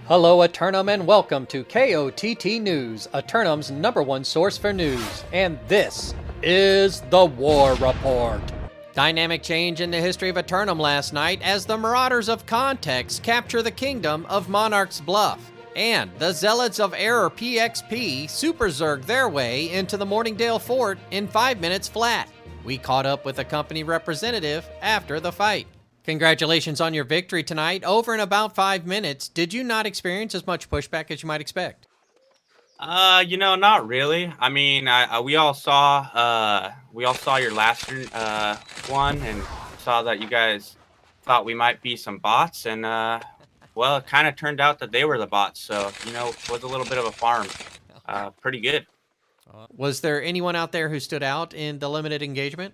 Hello, Eternum, and welcome to KOTT News, Eternum's #1 source for news. And this is the War Report. Dynamic change in the history of Eternum last night as the Marauders of Context capture the kingdom of Monarch's Bluff. And the Zealots of Error PXP super zerg their way into the Morningdale Fort in 5 minutes flat. We caught up with a company representative after the fight. Congratulations on your victory tonight. Over in about 5 minutes, did you not experience as much pushback as you might expect? Not really. I mean, we all saw your last one and saw that you guys thought we might be some bots, and well, it kind of turned out that they were the bots. So it was a little bit of a farm. Pretty good. Was there anyone out there who stood out in the limited engagement?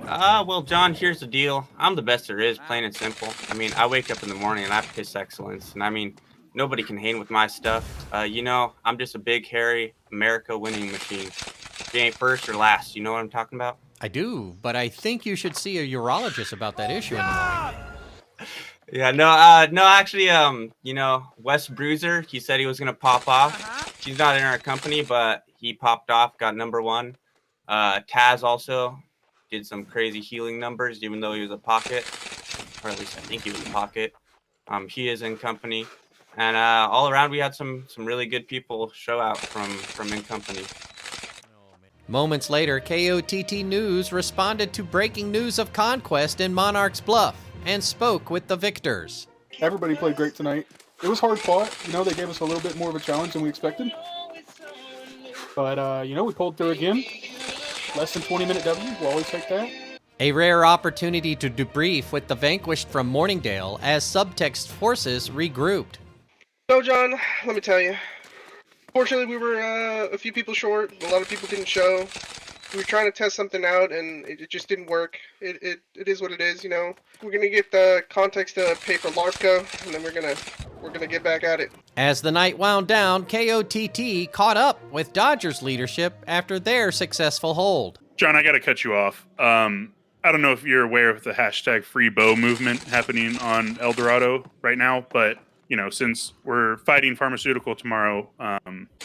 Well, John, here's the deal. I'm the best there is, plain and simple. I mean, I wake up in the morning and I piss excellence, and I mean, nobody can hang with my stuff. I'm just a big, hairy America winning machine. If you ain't first or last, you know what I'm talking about? I do, but I think you should see a urologist about that issue in the morning. Yeah, no, actually, Wes Bruiser, he said he was gonna pop off. He's not in our company, but he popped off, got #1. Taz also did some crazy healing numbers, even though he was a pocket, or at least I think he was a pocket. He is in company, and all around we had some really good people show out from in company. Moments later, KOTT News responded to breaking news of conquest in Monarch's Bluff and spoke with the victors. Everybody played great tonight. It was hard fought. They gave us a little bit more of a challenge than we expected. But, we pulled through again. Less than 20-minute W. We'll always take that. A rare opportunity to debrief with the vanquished from Morningdale as subtext forces regrouped. So, John, let me tell you. Fortunately, we were a few people short. A lot of people didn't show. We were trying to test something out, and it just didn't work. It is what it is, We're gonna get the context to pay for LARPCO, and then we're gonna get back at it. As the night wound down, KOTT caught up with Dodgers leadership after their successful hold. John, I gotta cut you off. I don't know if you're aware of the hashtag free bow movement happening on El Dorado right now, but since we're fighting pharmaceutical tomorrow,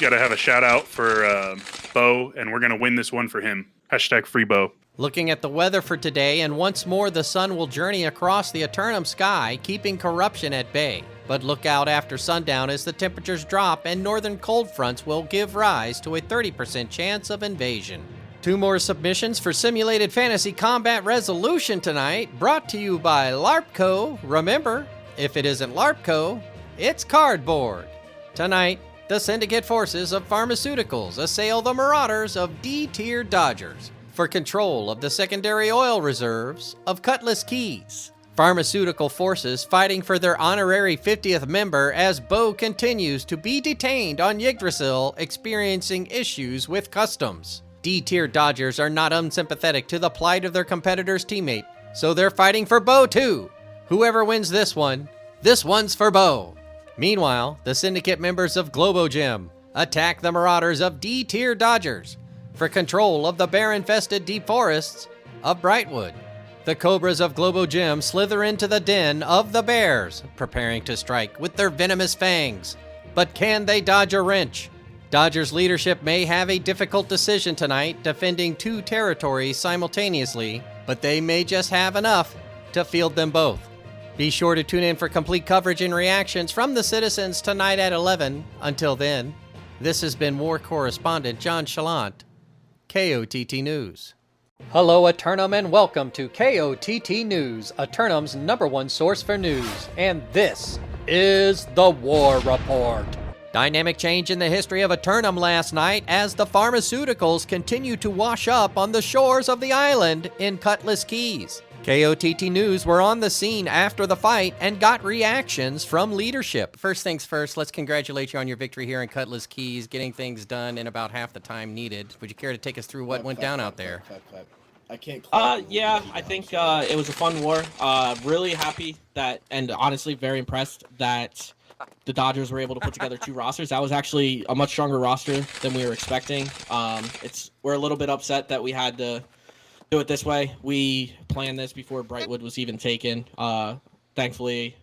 gotta have a shout out for Bo, and we're gonna win this one for him. Hashtag free bow. Looking at the weather for today, and once more the sun will journey across the Eternum sky, keeping corruption at bay. But look out after sundown as the temperatures drop and northern cold fronts will give rise to a 30% chance of invasion. 2 more submissions for simulated fantasy combat resolution tonight, brought to you by LARPCO. Remember, if it isn't LARPCO, it's cardboard. Tonight, the syndicate forces of pharmaceuticals assail the Marauders of D-tier Dodgers for control of the secondary oil reserves of Cutlass Keys. Pharmaceutical forces fighting for their honorary 50th member as Bo continues to be detained on Yggdrasil, experiencing issues with customs. D-tier Dodgers are not unsympathetic to the plight of their competitor's teammate, so they're fighting for Bo too. Whoever wins this one's for Bo. Meanwhile, the syndicate members of Globogem attack the Marauders of D-tier Dodgers for control of the bear-infested deep forests of Brightwood. The Cobras of Globogem slither into the den of the bears, preparing to strike with their venomous fangs. But can they dodge a wrench? Dodgers leadership may have a difficult decision tonight, defending 2 territories simultaneously, but they may just have enough to field them both. Be sure to tune in for complete coverage and reactions from the citizens tonight at 11. Until then, this has been War Correspondent JChalant, KOTT News. Hello, Eternum, and welcome to KOTT News, Eternum's #1 source for news. And this is the War Report. Dynamic change in the history of Eternum last night as the pharmaceuticals continue to wash up on the shores of the island in Cutlass Keys. KOTT News were on the scene after the fight and got reactions from leadership. First things first, let's congratulate you on your victory here in Cutlass Keys, getting things done in about half the time needed. Would you care to take us through what went down out there? I can't. Yeah, I think it was a fun war. Really happy that, and honestly very impressed that the Dodgers were able to put together 2 rosters. That was actually a much stronger roster than we were expecting. We're a little bit upset that we had to do it this way. We planned this before Brightwood was even taken. Thankfully,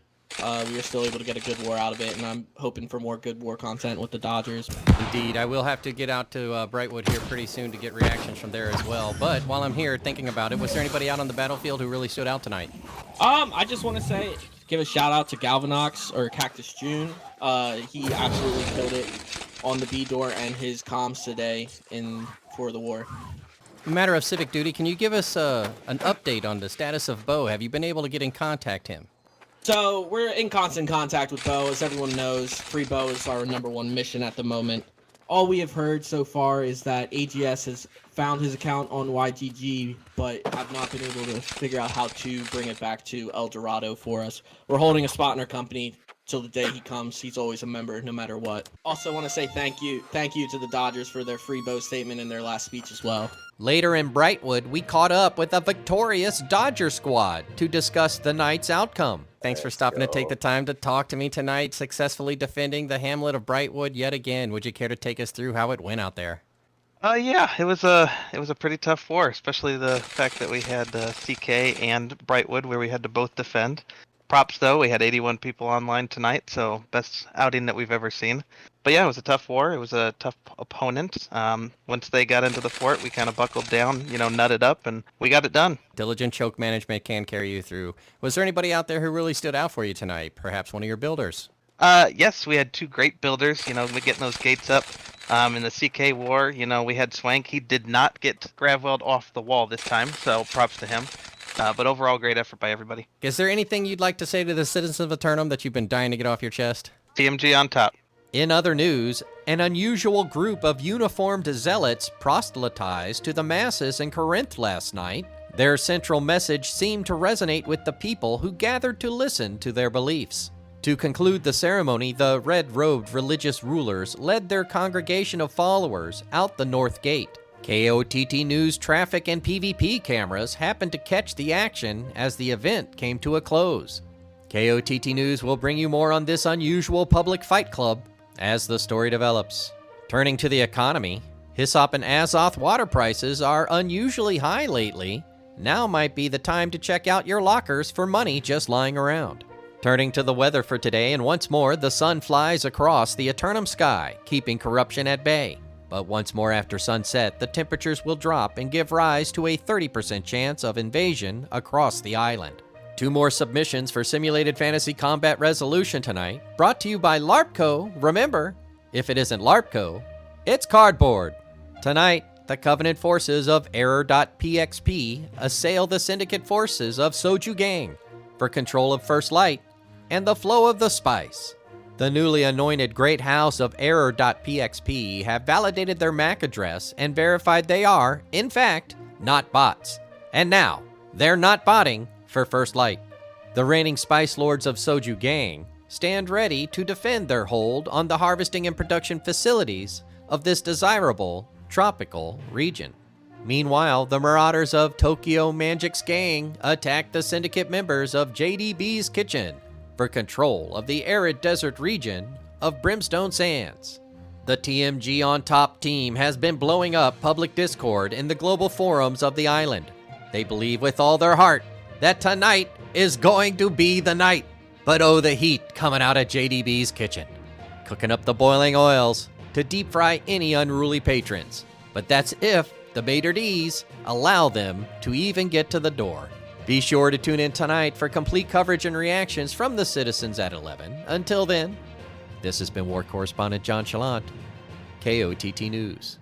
we were still able to get a good war out of it, and I'm hoping for more good war content with the Dodgers. Indeed, I will have to get out to Brightwood here pretty soon to get reactions from there as well. But while I'm here thinking about it, was there anybody out on the battlefield who really stood out tonight? I just want to give a shout out to Galvanox or Cactus June. He absolutely killed it on the B door and his comms today for the war. A matter of civic duty, can you give us an update on the status of Bo? Have you been able to get in contact him? So we're in constant contact with Bo. As everyone knows, free Bo is our #1 mission at the moment. All we have heard so far is that AGS has found his account on YGG, but have not been able to figure out how to bring it back to El Dorado for us. We're holding a spot in our company till the day he comes. He's always a member, no matter what. Also want to say thank you to the Dodgers for their free Bo statement in their last speech as well. Later in Brightwood, we caught up with a victorious Dodger squad to discuss the night's outcome. Thanks for stopping to take the time to talk to me tonight, successfully defending the hamlet of Brightwood yet again. Would you care to take us through how it went out there? Yeah, it was a pretty tough war, especially the fact that we had CK and Brightwood where we had to both defend. Props though, we had 81 people online tonight, so best outing that we've ever seen. But yeah, it was a tough war. It was a tough opponent. Once they got into the fort, we kind of buckled down, nutted up, and we got it done. Diligent choke management can carry you through. Was there anybody out there who really stood out for you tonight? Perhaps one of your builders? Yes, we had 2 great builders, getting those gates up. In the CK war, we had Swank. He did not get Gravweld off the wall this time, so props to him. But overall, great effort by everybody. Is there anything you'd like to say to the citizens of Eternum that you've been dying to get off your chest? TMG on top. In other news, an unusual group of uniformed zealots proselytized to the masses in Corinth last night. Their central message seemed to resonate with the people who gathered to listen to their beliefs. To conclude the ceremony, the red-robed religious rulers led their congregation of followers out the north gate. KOTT News traffic and PvP cameras happened to catch the action as the event came to a close. KOTT News will bring you more on this unusual public fight club as the story develops. Turning to the economy, Hyssop and Azoth water prices are unusually high lately. Now might be the time to check out your lockers for money just lying around. Turning to the weather for today, and once more, the sun flies across the Eternum sky, keeping corruption at bay. But once more after sunset, the temperatures will drop and give rise to a 30% chance of invasion across the island. 2 more submissions for Simulated Fantasy Combat Resolution tonight, brought to you by LARPco. Remember, if it isn't LARPco, it's cardboard. Tonight, the Covenant forces of Error.pxp assail the Syndicate forces of Soju Gang for control of First Light and the flow of the spice. The newly anointed Great House of Error.pxp have validated their MAC address and verified they are, in fact, not bots. And now, they're not botting for First Light. The reigning Spice Lords of Soju Gang stand ready to defend their hold on the harvesting and production facilities of this desirable tropical region. Meanwhile, the Marauders of Tokyo Magic's gang attack the Syndicate members of JDB's Kitchen for control of the arid desert region of Brimstone Sands. The TMG on Top team has been blowing up public discord in the global forums of the island. They believe with all their heart that tonight is going to be the night. But oh, the heat coming out of JDB's Kitchen, cooking up the boiling oils to deep fry any unruly patrons. But that's if the Baderdees allow them to even get to the door. Be sure to tune in tonight for complete coverage and reactions from the citizens at 11. Until then, this has been War Correspondent JChalant, KOTT News.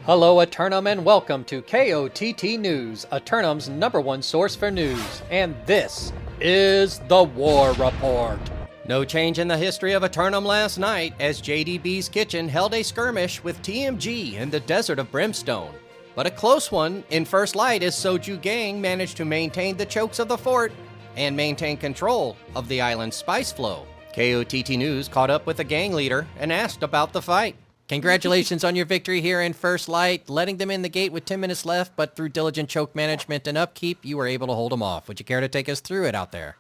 Hello, Eternum, and welcome to KOTT News, Eternum's #1 source for news. And this is the War Report. No change in the history of Eternum last night, as JDB's Kitchen held a skirmish with TMG in the Desert of Brimstone. But a close one in First Light as Soju Gang managed to maintain the chokes of the fort and maintain control of the island's spice flow. KOTT News caught up with the gang leader and asked about the fight. Congratulations on your victory here in First Light, letting them in the gate with 10 minutes left, but through diligent choke management and upkeep, you were able to hold them off. Would you care to take us through it out there?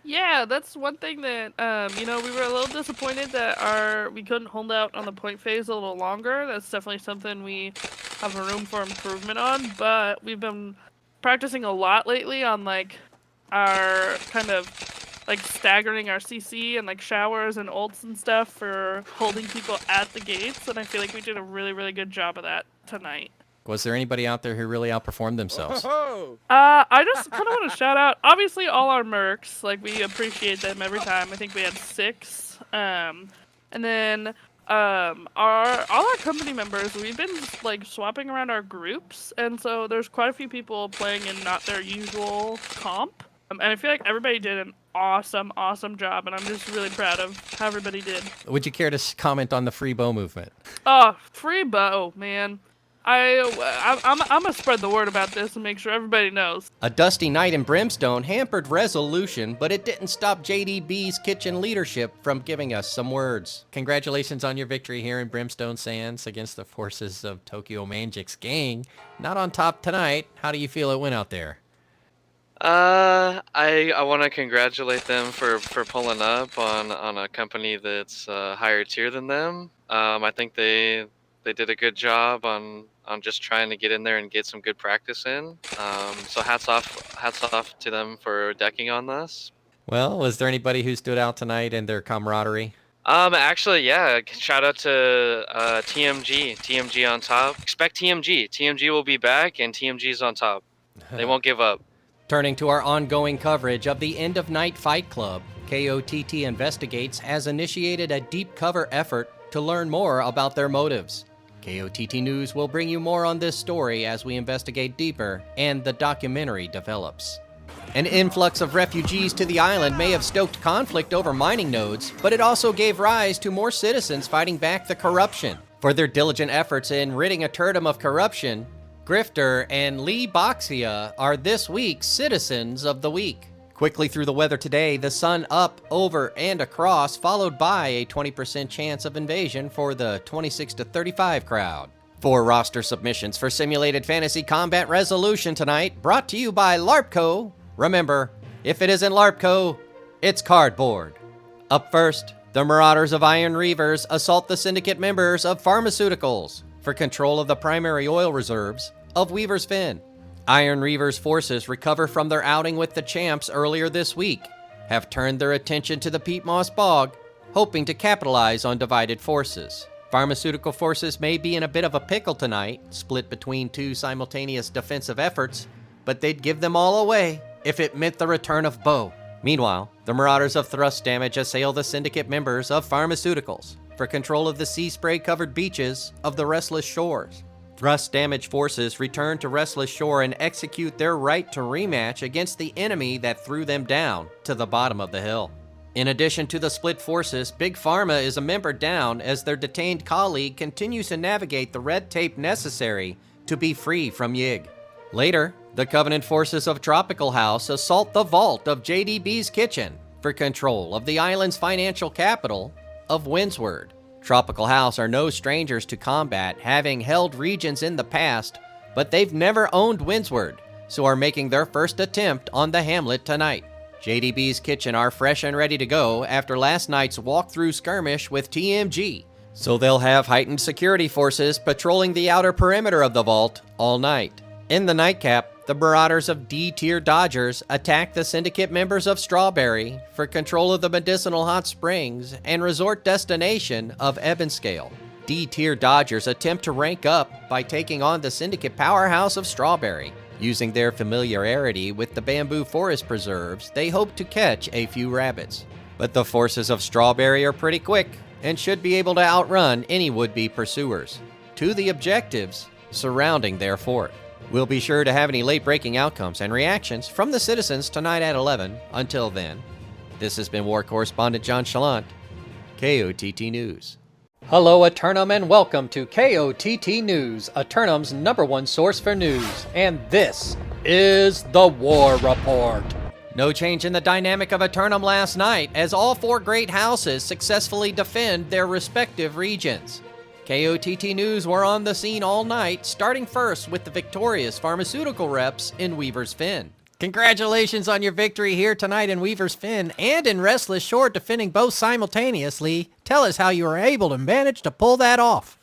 Yeah, that's one thing that, we were a little disappointed that we couldn't hold out on the point phase a little longer. That's definitely something we have a room for improvement on, but we've been practicing a lot lately on, our kind of like staggering our CC and like showers and ults and stuff for holding people at the gates, and I feel like we did a really, really good job of that tonight. Was there anybody out there who really outperformed themselves? I just kind of want to shout out, obviously, all our mercs. Like, we appreciate them every time. I think we had 6. And then all our company members, we've been like swapping around our groups, and so there's quite a few people playing in not their usual comp. And I feel like everybody did an awesome job, and I'm just really proud of how everybody did. Would you care to comment on the free bow movement? Oh, free bow, man. I'm gonna spread the word about this and make sure everybody knows. A dusty night in Brimstone hampered resolution, but it didn't stop JDB's kitchen leadership from giving us some words. Congratulations on your victory here in Brimstone Sands against the forces of Tokyo Manjik's gang. Not on top tonight. How do you feel it went out there? I want to congratulate them for pulling up on a company that's higher tier than them. I think they did a good job on just trying to get in there and get some good practice in. So hats off to them for decking on this. Well, was there anybody who stood out tonight in their camaraderie? Actually, yeah. Shout out to TMG. TMG on top. Expect TMG. TMG will be back, and TMG's on top. They won't give up. Turning to our ongoing coverage of the End of Night Fight Club, KOTT Investigates has initiated a deep cover effort to learn more about their motives. KOTT News will bring you more on this story as we investigate deeper and the documentary develops. An influx of refugees to the island may have stoked conflict over mining nodes, but it also gave rise to more citizens fighting back the corruption. For their diligent efforts in ridding Eternum of corruption, Grifter and Lee Boxia are this week's Citizens of the Week. Quickly through the weather today, the sun up, over, and across, followed by a 20% chance of invasion for the 26 to 35 crowd. 4 roster submissions for Simulated Fantasy Combat Resolution tonight, brought to you by LARPco. Remember, if it isn't LARPco, it's cardboard. Up first, the Marauders of Iron Reavers assault the syndicate members of Pharmaceuticals for control of the primary oil reserves of Weaver's Fen. Iron Reaver's forces recover from their outing with the champs earlier this week, have turned their attention to the Peat Moss Bog, hoping to capitalize on divided forces. Pharmaceutical forces may be in a bit of a pickle tonight, split between 2 simultaneous defensive efforts, but they'd give them all away if it meant the return of Bo. Meanwhile, the Marauders of Thrust Damage assail the syndicate members of Pharmaceuticals for control of the sea spray-covered beaches of the Restless Shores. Thrust Damage forces return to Restless Shore and execute their right to rematch against the enemy that threw them down to the bottom of the hill. In addition to the split forces, Big Pharma is a member down as their detained colleague continues to navigate the red tape necessary to be free from Yig. Later, the Covenant forces of Tropical House assault the vault of JDB's kitchen for control of the island's financial capital of Windsward. Tropical House are no strangers to combat, having held regions in the past, but they've never owned Windsward, so are making their first attempt on the hamlet tonight. JDB's kitchen are fresh and ready to go after last night's walkthrough skirmish with TMG, so they'll have heightened security forces patrolling the outer perimeter of the vault all night. In the nightcap, the Marauders of D-Tier Dodgers attack the syndicate members of Strawberry for control of the medicinal hot springs and resort destination of Ebonscale. D-Tier Dodgers attempt to rank up by taking on the syndicate powerhouse of Strawberry. Using their familiarity with the bamboo forest preserves, they hope to catch a few rabbits. But the forces of Strawberry are pretty quick and should be able to outrun any would-be pursuers to the objectives surrounding their fort. We'll be sure to have any late-breaking outcomes and reactions from the citizens tonight at 11. Until then, this has been War Correspondent JChalant, KOTT News. Hello, Eternum, and welcome to KOTT News, Eternum's #1 source for news. And this is the War Report. No change in the dynamic of Eternum last night, as all 4 great houses successfully defend their respective regions. KOTT News were on the scene all night, starting first with the victorious pharmaceutical reps in Weaver's Fen. Congratulations on your victory here tonight in Weaver's Fen and in Restless Shore, defending both simultaneously. Tell us how you were able to manage to pull that off.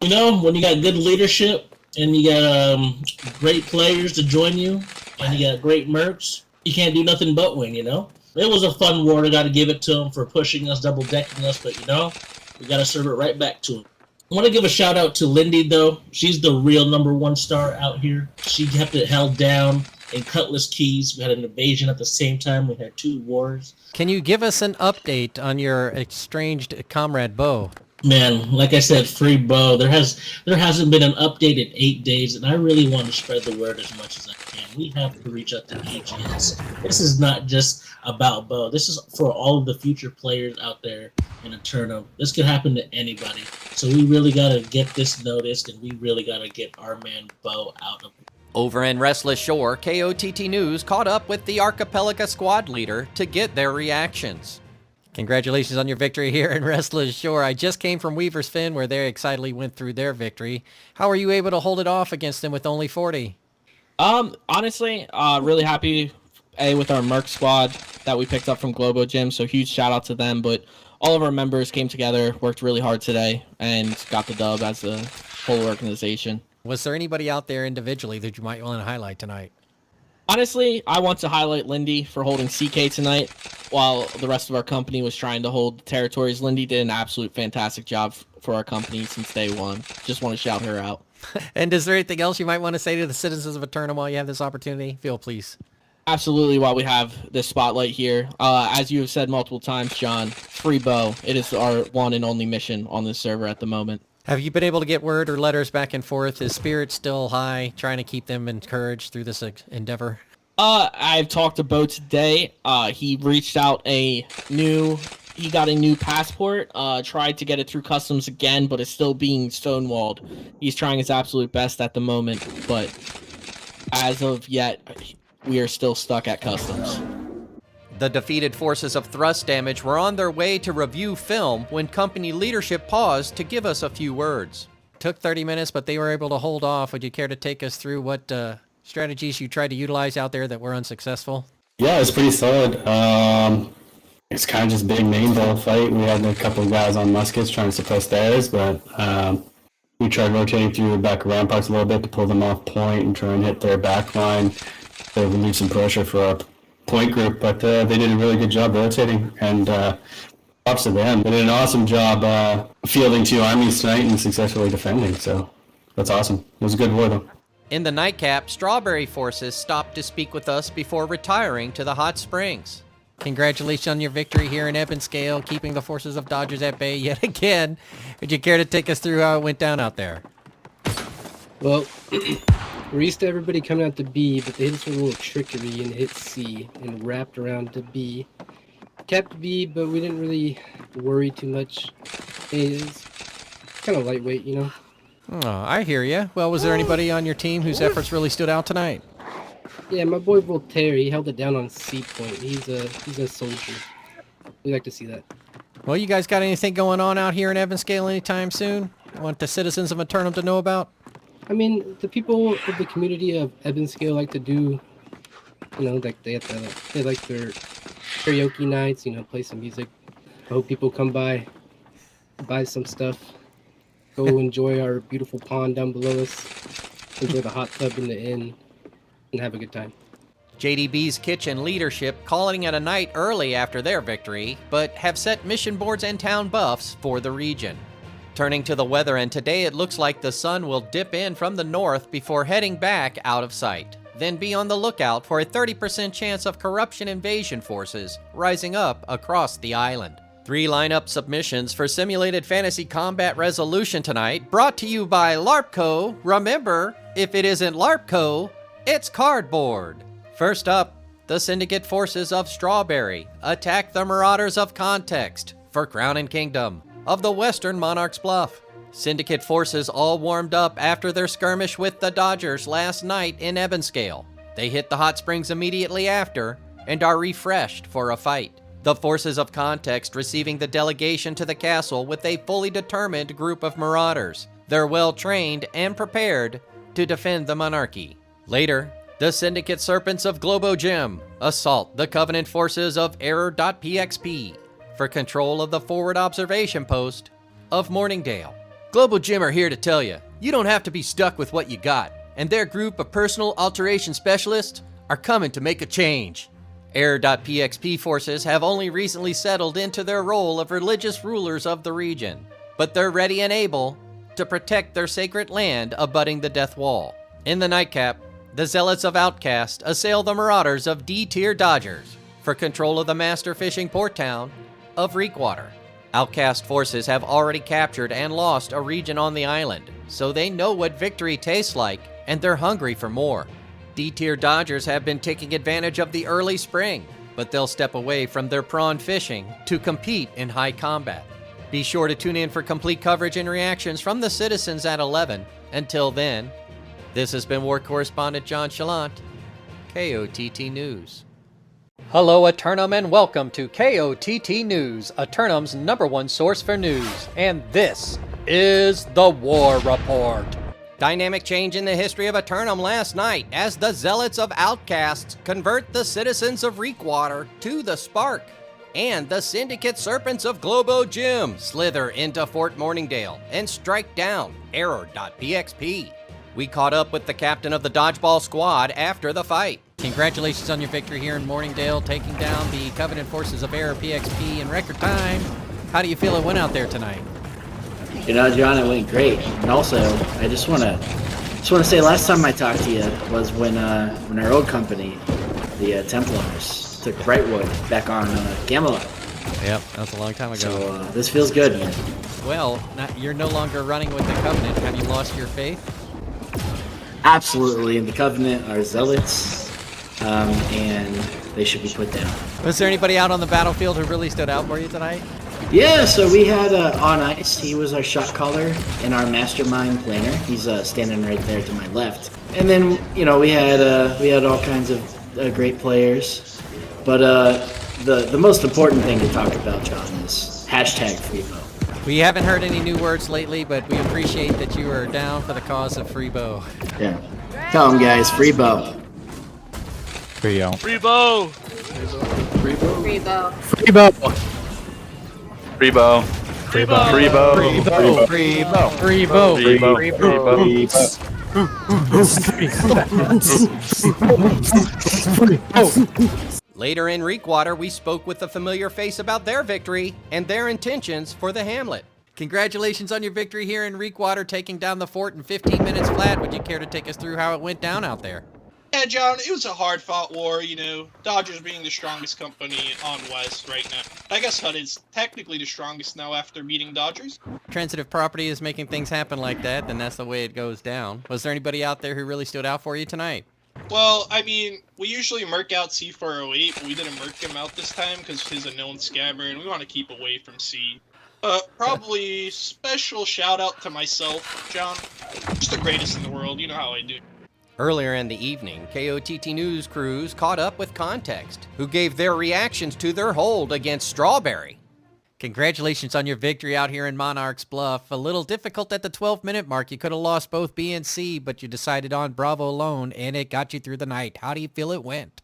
You know, when you got good leadership and you got great players to join you and you got great mercs, you can't do nothing but win, you know? It was a fun war. I got to give it to them for pushing us, double decking us, but we got to serve it right back to them. I want to give a shout out to Lindy though. She's the real #1 star out here. She kept it held down in Cutlass Keys. We had an invasion at the same time. We had 2 wars. Can you give us an update on your estranged comrade Bo? Man, like I said, free Bo. There hasn't been an update in 8 days, and I really want to spread the word as much as I can. We have to reach out to AGS. This is not just about Bo. This is for all of the future players out there in a tournament. This could happen to anybody. So we really got to get this noticed, and we really got to get our man Bo out of it. Over in Restless Shore, KOTT News caught up with the Archipelago squad leader to get their reactions. Congratulations on your victory here in Restless Shore. I just came from Weaver's Fin where they excitedly went through their victory. How were you able to hold it off against them with only 40? Honestly, really happy with our Merc squad that we picked up from Globo Gym, so huge shout out to them. But all of our members came together, worked really hard today, and got the dub as a whole organization. Was there anybody out there individually that you might want to highlight tonight? Honestly, I want to highlight Lindy for holding CK tonight while the rest of our company was trying to hold territories. Lindy did an absolute fantastic job for our company since day one. Just want to shout her out. And is there anything else you might want to say to the citizens of Eternum while you have this opportunity? Phil, please. Absolutely, while we have this spotlight here. As you have said multiple times, John, free Bo. It is our one and only mission on this server at the moment. Have you been able to get word or letters back and forth? Is spirit still high, trying to keep them encouraged through this endeavor? I've talked to Bo today. He reached out he got a new passport, tried to get it through customs again, but is still being stonewalled. He's trying his absolute best at the moment, but as of yet, we are still stuck at customs. The defeated forces of Thrust Damage were on their way to review film when company leadership paused to give us a few words. Took 30 minutes, but they were able to hold off. Would you care to take us through what strategies you tried to utilize out there that were unsuccessful? Yeah, it's pretty solid. It's kind of just big main ball fight. We had a couple of guys on muskets trying to suppress theirs, but we tried rotating through the back ramparts a little bit to pull them off point and try and hit their back line to relieve some pressure for our point group, but they did a really good job rotating, and props to them. They did an awesome job fielding 2 armies tonight and successfully defending, so that's awesome. It was a good war, though. In the nightcap, Strawberry Forces stopped to speak with us before retiring to the hot springs. Congratulations on your victory here in Ebonscale, keeping the forces of Dodgers at bay yet again. Would you care to take us through how it went down out there? Well, we're used to everybody coming out to B, but they hit us with a little trickery and hit C and wrapped around to B. Kept B, but we didn't really worry too much. It's kind of lightweight, you know? Oh, I hear you. Well, was there anybody on your team whose efforts really stood out tonight? Yeah, my boy Voltaire, he held it down on C point. He's a soldier. We like to see that. Well, you guys got anything going on out here in Ebonscale anytime soon? Want the citizens of Eternum to know about? I mean, the people of the community of Ebonscale like to do, you know, like they like their karaoke nights, you know, play some music. I hope people come by, buy some stuff, go enjoy our beautiful pond down below us, enjoy the hot tub in the inn, and have a good time. JDB's kitchen leadership calling it a night early after their victory, but have set mission boards and town buffs for the region. Turning to the weather, and today it looks like the sun will dip in from the north before heading back out of sight. Then be on the lookout for a 30% chance of corruption invasion forces rising up across the island. 3 lineup submissions for Simulated Fantasy Combat Resolution tonight, brought to you by LARPco. Remember, if it isn't LARPco, it's cardboard. First up, the Syndicate forces of Strawberry attack the Marauders of Context for Crown and Kingdom of the Western Monarch's Bluff. Syndicate forces all warmed up after their skirmish with the Dodgers last night in Ebonscale. They hit the hot springs immediately after and are refreshed for a fight. The forces of Context receiving the delegation to the castle with a fully determined group of Marauders. They're well trained and prepared to defend the monarchy. Later, the Syndicate Serpents of Globo Gym assault the Covenant forces of Error.pxp for control of the forward observation post of Morningdale. Globo Gym are here to tell you, you don't have to be stuck with what you got, and their group of personal alteration specialists are coming to make a change. Error.pxp forces have only recently settled into their role of religious rulers of the region, but they're ready and able to protect their sacred land abutting the Death Wall. In the nightcap, the Zealots of Outcast assail the Marauders of D-Tier Dodgers for control of the master fishing port town of Reekwater. Outcast forces have already captured and lost a region on the island, so they know what victory tastes like, and they're hungry for more. D-Tier Dodgers have been taking advantage of the early spring, but they'll step away from their prawn fishing to compete in high combat. Be sure to tune in for complete coverage and reactions from the citizens at 11. Until then, this has been War Correspondent JChalant, KOTT News. Hello, Eternum, and welcome to KOTT News, Eternum's #1 source for news. And this is the War Report. Dynamic change in the history of Eternum last night as the Zealots of Outcasts convert the citizens of Reekwater to the Spark, and the Syndicate Serpents of Globo Gym slither into Fort Morningdale and strike down Error.pxp. We caught up with the captain of the Dodgeball Squad after the fight. Congratulations on your victory here in Morningdale, taking down the Covenant forces of Error.pxp in record time. How do you feel it went out there tonight? You know, John, it went great. And also, I just want to say, last time I talked to you was when our old company, the Templars, took Brightwood back on Camelot. Yep, that's a long time ago. So this feels good, man. Well, you're no longer running with the Covenant. Have you lost your faith? Absolutely, and the Covenant are zealots, and they should be put down. Was there anybody out on the battlefield who really stood out for you tonight? Yeah, so we had On Ice. He was our shot caller and our mastermind planner. He's standing right there to my left. And then, you know, we had all kinds of great players. But the most important thing to talk about, John, is #FreeBow. We haven't heard any new words lately, but we appreciate that you are down for the cause of FreeBow. Yeah. Tell them, guys, FreeBow. FreeBow. FreeBow. FreeBow. FreeBow. FreeBow. FreeBow. FreeBow. FreeBow. FreeBow. Later in Reekwater, we spoke with a familiar face about their victory and their intentions for the hamlet. Congratulations on your victory here in Reekwater, taking down the fort in 15 minutes flat. Would you care to take us through how it went down out there? Yeah, John, it was a hard-fought war, you know, Dodgers being the strongest company on West right now. I guess HUD is technically the strongest now after beating Dodgers. Transitive property is making things happen like that, then that's the way it goes down. Was there anybody out there who really stood out for you tonight? Well, I mean, we usually murk out C408, but we didn't murk him out this time because he's a known scammer, and we want to keep away from C. Probably special shout-out to myself, John. Just the greatest in the world, you know how I do. Earlier in the evening, KOTT News crews caught up with Context, who gave their reactions to their hold against Strawberry. Congratulations on your victory out here in Monarch's Bluff. A little difficult at the 12-minute mark. You could have lost both B and C, but you decided on Bravo alone, and it got you through the night. How do you feel it went?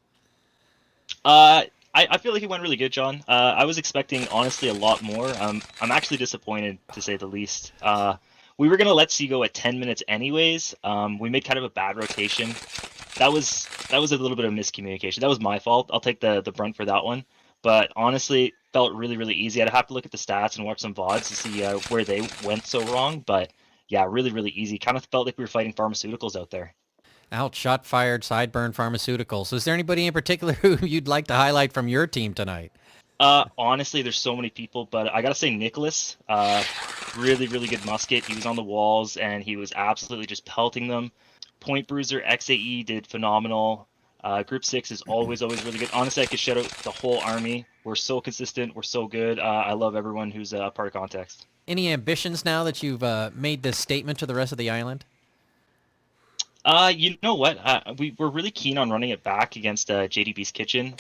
I feel like it went really good, John. I was expecting, honestly, a lot more. I'm actually disappointed, to say the least. We were going to let C go at 10 minutes anyways. We made kind of a bad rotation. That was a little bit of miscommunication. That was my fault. I'll take the brunt for that one. But honestly, felt really, really easy. I'd have to look at the stats and watch some VODs to see where they went so wrong. But yeah, really, really easy. Kind of felt like we were fighting pharmaceuticals out there. Out, shot fired, sideburn pharmaceuticals. Is there anybody in particular who you'd like to highlight from your team tonight? Honestly, there's so many people, but I gotta say Nicholas, really, really good musket. He was on the walls and he was absolutely just pelting them. Point Bruiser XAE did phenomenal. Group 6 is always really good. Honestly, I could shout out the whole army. We're so consistent. We're so good. I love everyone who's a part of Context. Any ambitions now that you've made this statement to the rest of the island? You know what? We're really keen on running it back against JDB's Kitchen.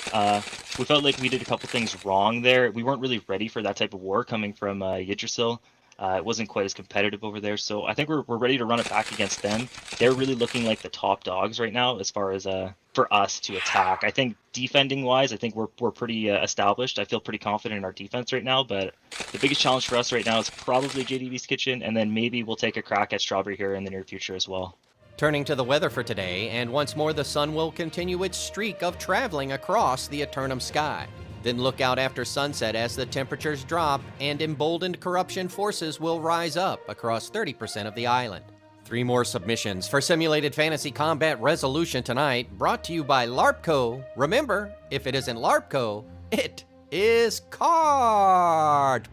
We felt like we did a couple things wrong there. We weren't really ready for that type of war coming from Yggdrasil. It wasn't quite as competitive over there, so I think we're ready to run it back against them. They're really looking like the top dogs right now as far as for us to attack. I think defending-wise, I think we're pretty established. I feel pretty confident in our defense right now, but the biggest challenge for us right now is probably JDB's Kitchen, and then maybe we'll take a crack at Strawberry here in the near future as well. Turning to the weather for today, and once more the sun will continue its streak of traveling across the eternum sky. Then look out after sunset as the temperatures drop and emboldened corruption forces will rise up across 30% of the island. 3 more submissions for Simulated Fantasy Combat Resolution tonight, brought to you by LARPco. Remember, if it isn't LARPco, it is cardboard.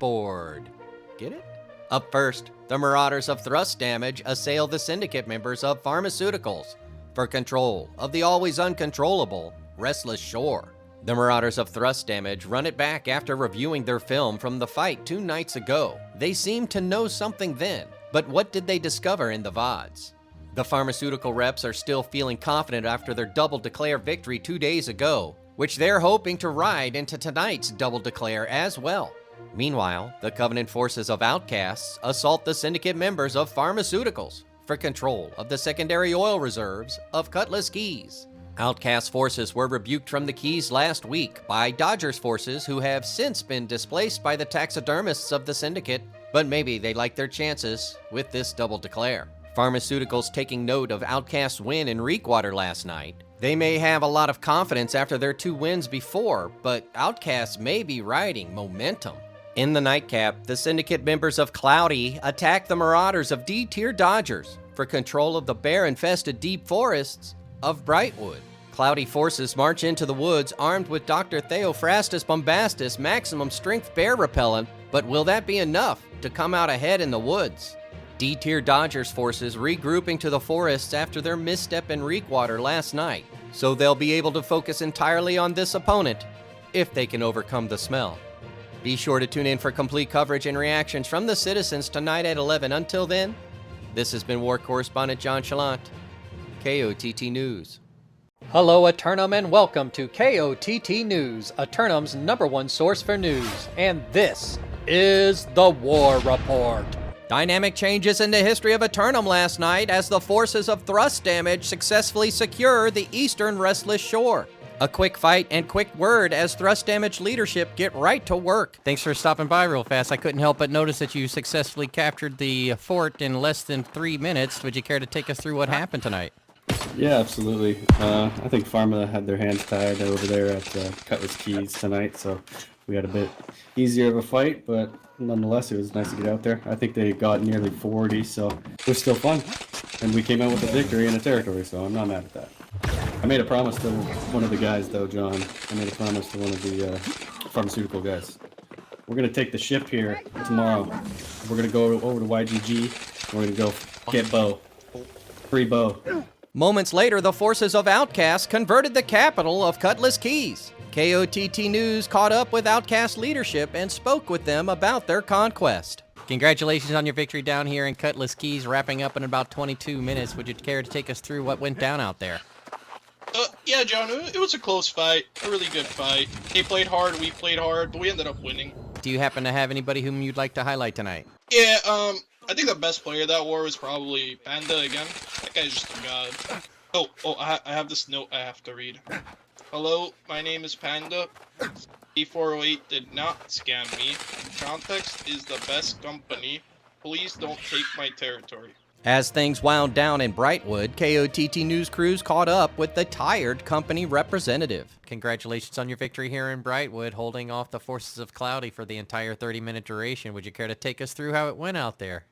Get it? Up first, the Marauders of Thrust Damage assail the Syndicate members of Pharmaceuticals for control of the always uncontrollable Restless Shore. The Marauders of Thrust Damage run it back after reviewing their film from the fight 2 nights ago. They seemed to know something then, but what did they discover in the VODs? The pharmaceutical reps are still feeling confident after their double declare victory 2 days ago, which they're hoping to ride into tonight's double declare as well. Meanwhile, the Covenant forces of Outcasts assault the Syndicate members of Pharmaceuticals for control of the secondary oil reserves of Cutlass Keys. Outcast forces were rebuked from the Keys last week by Dodgers forces who have since been displaced by the taxidermists of the Syndicate, but maybe they like their chances with this double declare. Pharmaceuticals taking note of Outcast's win in Reekwater last night. They may have a lot of confidence after their 2 wins before, but Outcasts may be riding momentum. In the nightcap, the Syndicate members of Cloudy attack the Marauders of D-Tier Dodgers for control of the bear-infested deep forests of Brightwood. Cloudy forces march into the woods armed with Dr. Theophrastus Bombastus maximum strength bear repellent, but will that be enough to come out ahead in the woods? D-Tier Dodgers forces regrouping to the forests after their misstep in Reekwater last night, so they'll be able to focus entirely on this opponent if they can overcome the smell. Be sure to tune in for complete coverage and reactions from the citizens tonight at 11. Until then, this has been War Correspondent JChalant, KOTT News. Hello, Eternum, and welcome to KOTT News, Eternum's #1 source for news. And this is the War Report. Dynamic changes in the history of Eternum last night as the forces of Thrust Damage successfully secure the eastern Restless Shore. A quick fight and quick word as Thrust Damage leadership get right to work. Thanks for stopping by real fast. I couldn't help but notice that you successfully captured the fort in less than 3 minutes. Would you care to take us through what happened tonight? Yeah, absolutely. I think Pharma had their hands tied over there at Cutlass Keys tonight, so we had a bit easier of a fight, but nonetheless, it was nice to get out there. I think they got nearly 40, so it was still fun. And we came out with a victory in a territory, so I'm not mad at that. I made a promise to one of the guys, though, John. I made a promise to one of the pharmaceutical guys. We're going to take the ship here tomorrow. We're going to go over to YGG. We're going to go get Bo. Free Bo. Moments later, the forces of Outcast converted the capital of Cutlass Keys. KOTT News caught up with Outcast leadership and spoke with them about their conquest. Congratulations on your victory down here in Cutlass Keys, wrapping up in about 22 minutes. Would you care to take us through what went down out there? Yeah, John, it was a close fight, a really good fight. They played hard, we played hard, but we ended up winning. Do you happen to have anybody whom you'd like to highlight tonight? Yeah, I think the best player of that war was probably Panda again. That guy's just a god. I have this note I have to read. Hello, my name is Panda. E408 did not scam me. Context is the best company. Please don't take my territory. As things wound down in Brightwood, KOTT News crews caught up with the tired company representative. Congratulations on your victory here in Brightwood, holding off the forces of Cloudy for the entire 30-minute duration. Would you care to take us through how it went out there?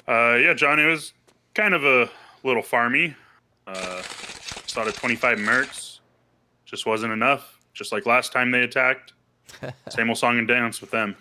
Yeah, John, it was kind of a little farmy. Started 25 mercs. Just wasn't enough. Just like last time they attacked. Same old song and dance with them.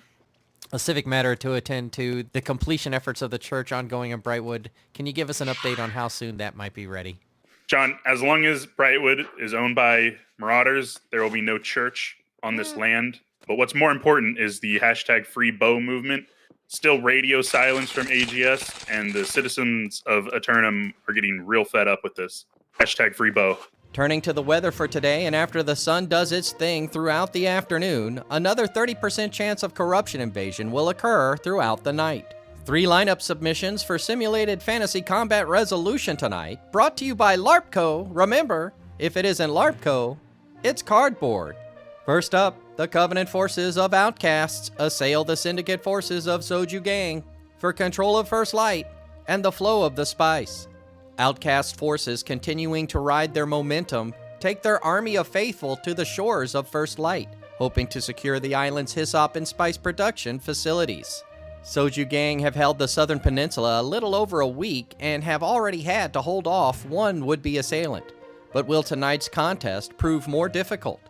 A civic matter to attend to, the completion efforts of the church ongoing in Brightwood. Can you give us an update on how soon that might be ready? John, as long as Brightwood is owned by Marauders, there will be no church on this land. But what's more important is the hashtag Free Bow movement. Still radio silence from AGS, and the citizens of Eternum are getting real fed up with this. Hashtag Free Bow. Turning to the weather for today, and after the sun does its thing throughout the afternoon, another 30% chance of corruption invasion will occur throughout the night. 3 lineup submissions for Simulated Fantasy Combat Resolution tonight, brought to you by LARPco. Remember, if it isn't LARPco, it's cardboard. First up, the Covenant forces of Outcasts assail the Syndicate forces of Soju Gang for control of First Light and the flow of the spice. Outcast forces continuing to ride their momentum take their army of faithful to the shores of First Light, hoping to secure the island's hyssop and spice production facilities. Soju Gang have held the southern peninsula a little over a week and have already had to hold off one would-be assailant. But will tonight's contest prove more difficult?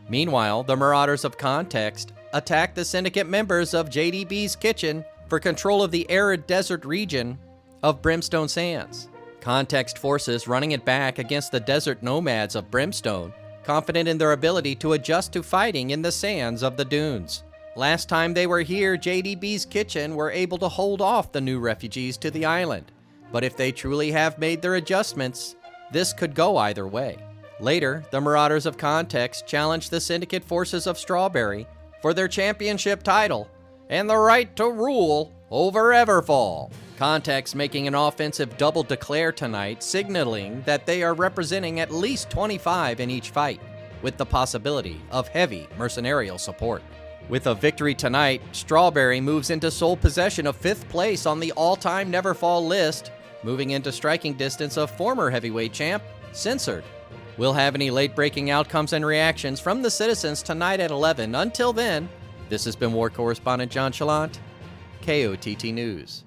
Meanwhile, the Marauders of Context attack the syndicate members of JDB's Kitchen for control of the arid desert region of Brimstone Sands. Context forces running it back against the desert nomads of Brimstone, confident in their ability to adjust to fighting in the sands of the dunes. Last time they were here, JDB's Kitchen were able to hold off the new refugees to the island. But if they truly have made their adjustments, this could go either way. Later, the Marauders of Context challenge the syndicate forces of Strawberry for their championship title and the right to rule over Everfall. Context making an offensive double declare tonight, signaling that they are representing at least 25 in each fight, with the possibility of heavy mercenarial support. With a victory tonight, Strawberry moves into sole possession of 5th place on the all-time Neverfall list, moving into striking distance of former heavyweight champ, Censored. We'll have any late-breaking outcomes and reactions from the citizens tonight at 11. Until then, this has been War Correspondent JChalant, KOTT News.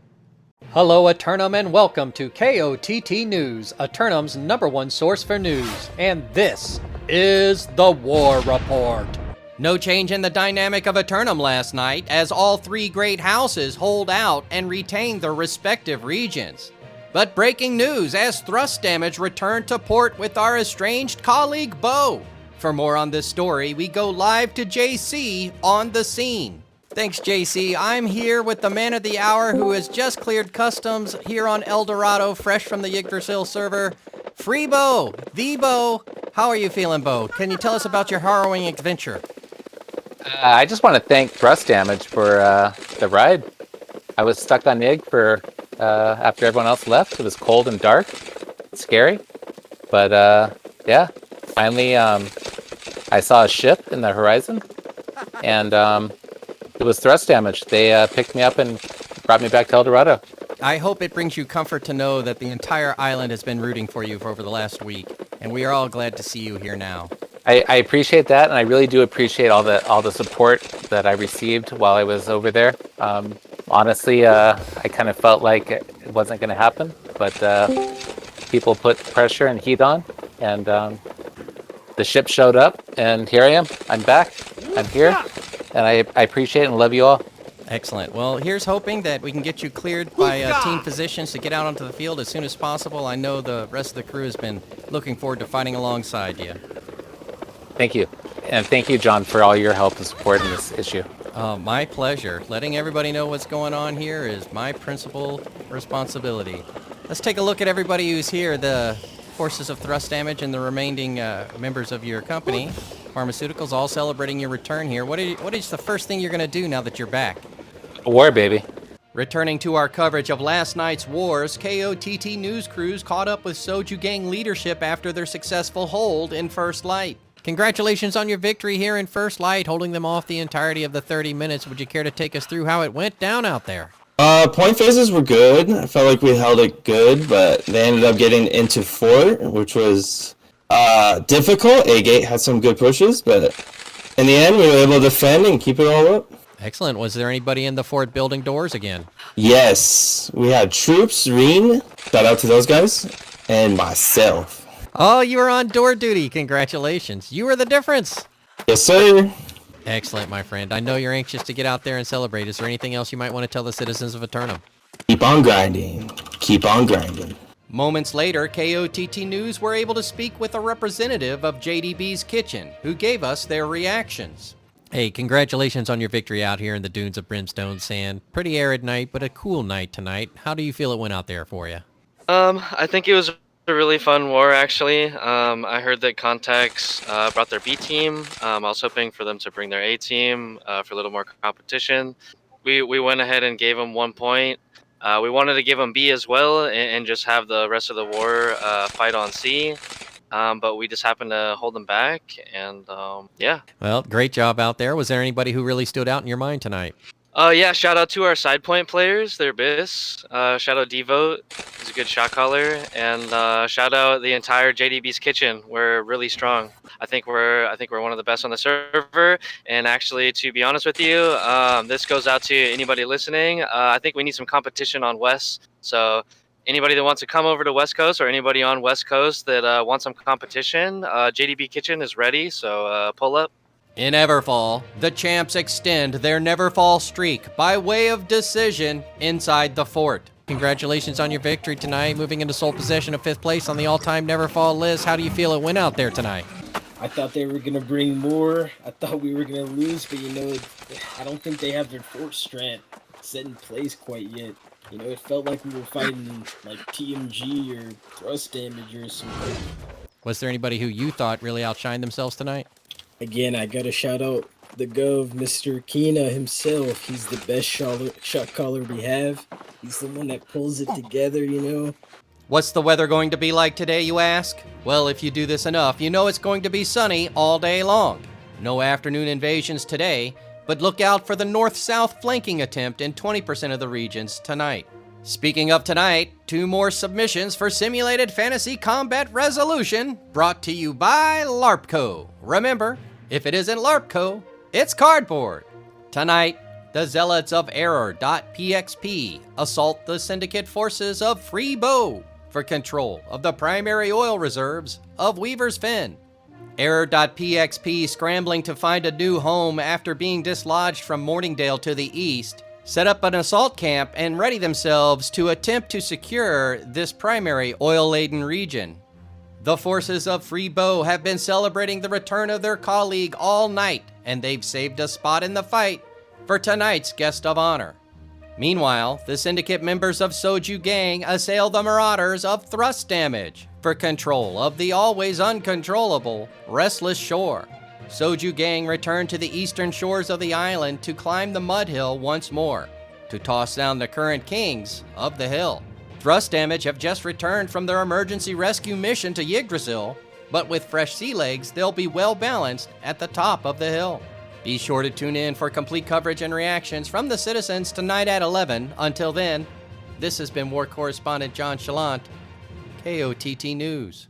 Hello, Eternum, and welcome to KOTT News, Eternum's #1 source for news. And this is the War Report. No change in the dynamic of Eternum last night, as all 3 great houses hold out and retain their respective regions. But breaking news as thrust damage returned to port with our estranged colleague Bo. For more on this story, we go live to JC on the scene. Thanks, JC. I'm here with the man of the hour who has just cleared customs here on El Dorado, fresh from the Yggdrasil server. Free Bo, the Bo. How are you feeling, Bo? Can you tell us about your harrowing adventure? I just want to thank Thrust Damage for the ride. I was stuck on Ig for after everyone else left. It was cold and dark, scary, but yeah. Finally, I saw a ship in the horizon, and it was Thrust Damage. They picked me up and brought me back to El Dorado. I hope it brings you comfort to know that the entire island has been rooting for you for over the last week, and we are all glad to see you here now. I appreciate that, and I really do appreciate all the support that I received while I was over there. Honestly, I kind of felt like it wasn't going to happen, but people put pressure and heat on, and the ship showed up, and here I am. I'm back. I'm here, and I appreciate and love you all. Excellent. Well, here's hoping that we can get you cleared by team physicians to get out onto the field as soon as possible. I know the rest of the crew has been looking forward to fighting alongside you. Thank you. And thank you, John, for all your help and support in this issue. My pleasure. Letting everybody know what's going on here is my principal responsibility. Let's take a look at everybody who's here, the forces of Thrust Damage and the remaining members of your company, Pharmaceuticals, all celebrating your return here. What is the first thing you're going to do now that you're back? War, baby. Returning to our coverage of last night's wars, KOTT News crews caught up with Soju Gang leadership after their successful hold in First Light. Congratulations on your victory here in First Light, holding them off the entirety of the 30 minutes. Would you care to take us through how it went down out there? Point phases were good. I felt like we held it good, but they ended up getting into fort, which was difficult. A-Gate had some good pushes, but in the end, we were able to defend and keep it all up. Excellent. Was there anybody in the fort building doors again? Yes. We had Troops, Reen, shout out to those guys, and myself. Oh, you were on door duty. Congratulations. You were the difference. Yes, sir. Excellent, my friend. I know you're anxious to get out there and celebrate. Is there anything else you might want to tell the citizens of Eternum? Keep on grinding. Keep on grinding. Moments later, KOTT News were able to speak with a representative of JDB's Kitchen, who gave us their reactions. Hey, congratulations on your victory out here in the dunes of Brimstone Sand. Pretty arid night, but a cool night tonight. How do you feel it went out there for you? I think it was a really fun war, actually. I heard that Contacts brought their B team. I was hoping for them to bring their A team for a little more competition. We went ahead and gave them 1 point. We wanted to give them B as well and just have the rest of the war fight on C. But we just happened to hold them back, and yeah. Well, great job out there. Was there anybody who really stood out in your mind tonight? Yeah, shout out to our side point players. They're Biss. Shout out Devote. He's a good shot caller, and shout out the entire JDB's kitchen. We're really strong. I think we're one of the best on the server. And actually, to be honest with you, this goes out to anybody listening. I think we need some competition on West. So anybody that wants to come over to West Coast, or anybody on West Coast that wants some competition, JDB Kitchen is ready. So pull up. In Everfall, the champs extend their Neverfall streak by way of decision inside the fort. Congratulations on your victory tonight, moving into sole possession of 5th place on the all-time Neverfall list. How do you feel it went out there tonight? I thought they were going to bring more. I thought we were going to lose, but, I don't think they have their fort strength set in place quite yet. It felt like we were fighting, like, TMG or thrust damage or something. Was there anybody who you thought really outshined themselves tonight? Again, I gotta shout out the Gov, Mr. Kina himself. He's the best shot caller we have. He's the one that pulls it together, What's the weather going to be like today, you ask? Well, if you do this enough, you know it's going to be sunny all day long. No afternoon invasions today, but look out for the north-south flanking attempt in 20% of the regions tonight. Speaking of tonight, 2 more submissions for Simulated Fantasy Combat Resolution, brought to you by LARPco. Remember, if it isn't LARPco, it's cardboard. Tonight, the Zealots of Error.pxp assault the syndicate forces of Free Bow for control of the primary oil reserves of Weaver's Fen. Error.pxp, scrambling to find a new home after being dislodged from Morningdale to the east, set up an assault camp and ready themselves to attempt to secure this primary oil-laden region. The forces of Free Bow have been celebrating the return of their colleague all night, and they've saved a spot in the fight for tonight's guest of honor. Meanwhile, the syndicate members of Soju Gang assail the Marauders of Thrust Damage for control of the always uncontrollable Restless Shore. Soju Gang return to the eastern shores of the island to climb the Mud Hill once more, to toss down the current kings of the hill. Thrust Damage have just returned from their emergency rescue mission to Yggdrasil, but with fresh sea legs, they'll be well balanced at the top of the hill. Be sure to tune in for complete coverage and reactions from the citizens tonight at 11. Until then, this has been War Correspondent JChalant, KOTT News.